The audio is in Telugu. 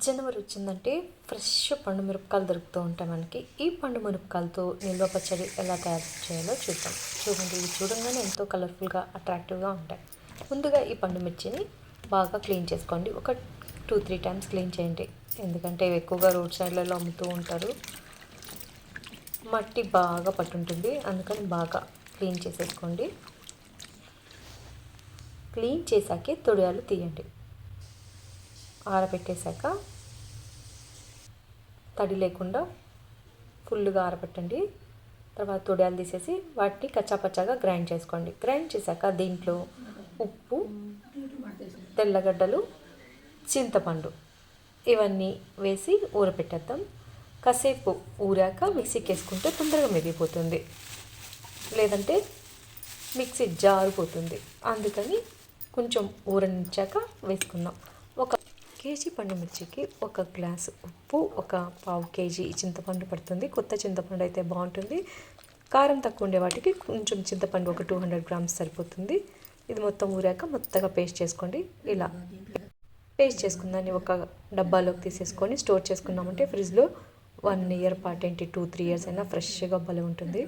జనవరి వచ్చిందంటే ఫ్రెష్ పండు మిరపకాయలు దొరుకుతూ ఉంటాయి మనకి. ఈ పండు మిరపకాయలతో నిల్వ పచ్చడి ఎలా తయారు చేయాలో చూద్దాం. చూడండి, ఇవి చూడంగానే ఎంతో కలర్ఫుల్గా అట్రాక్టివ్గా ఉంటాయి. ముందుగా ఈ పండు మిర్చిని బాగా క్లీన్ చేసుకోండి. ఒక 2-3 టైమ్స్ క్లీన్ చేయండి, ఎందుకంటే ఇవి ఎక్కువగా రోడ్ సైడ్లలో అమ్ముతూ ఉంటారు. మట్టి బాగా పట్టుంటుంది, అందుకని బాగా క్లీన్ చేసేసుకోండి. క్లీన్ చేశాకే తొడియాలు తీయండి. ఆరబెట్టేశాక తడి లేకుండా ఫుల్గా ఆరబెట్టండి. తర్వాత తొడియాలు తీసేసి వాటిని కచ్చాపచ్చాగా గ్రైండ్ చేసుకోండి. గ్రైండ్ చేశాక దీంట్లో ఉప్పు, తెల్లగడ్డలు, చింతపండు ఇవన్నీ వేసి ఊరపెట్టేద్దాం. కాసేపు ఊరాక మిక్సీకి వేసుకుంటే తొందరగా మెదిగిపోతుంది, లేదంటే మిక్సీ జారిపోతుంది. అందుకని కొంచెం ఊరనిచ్చాక వేసుకుందాం. ఒక కేజీ పండు మిర్చికి 1 గ్లాసు ఉప్పు, 1/4 కేజీ చింతపండు పడుతుంది. కొత్త చింతపండు అయితే బాగుంటుంది. కారం తక్కువ ఉండే వాటికి కొంచెం చింతపండు ఒక 200 గ్రామ్స్ సరిపోతుంది. ఇది మొత్తం ఊరాక మొత్తగా పేస్ట్ చేసుకోండి. ఇలా పేస్ట్ చేసుకుందాన్ని ఒక డబ్బాలోకి తీసేసుకొని స్టోర్ చేసుకున్నామంటే ఫ్రిడ్జ్లో 1 ఇయర్ పాటు ఏంటి 2-3 ఇయర్స్ అయినా ఫ్రెష్గా భలే ఉంటుంది.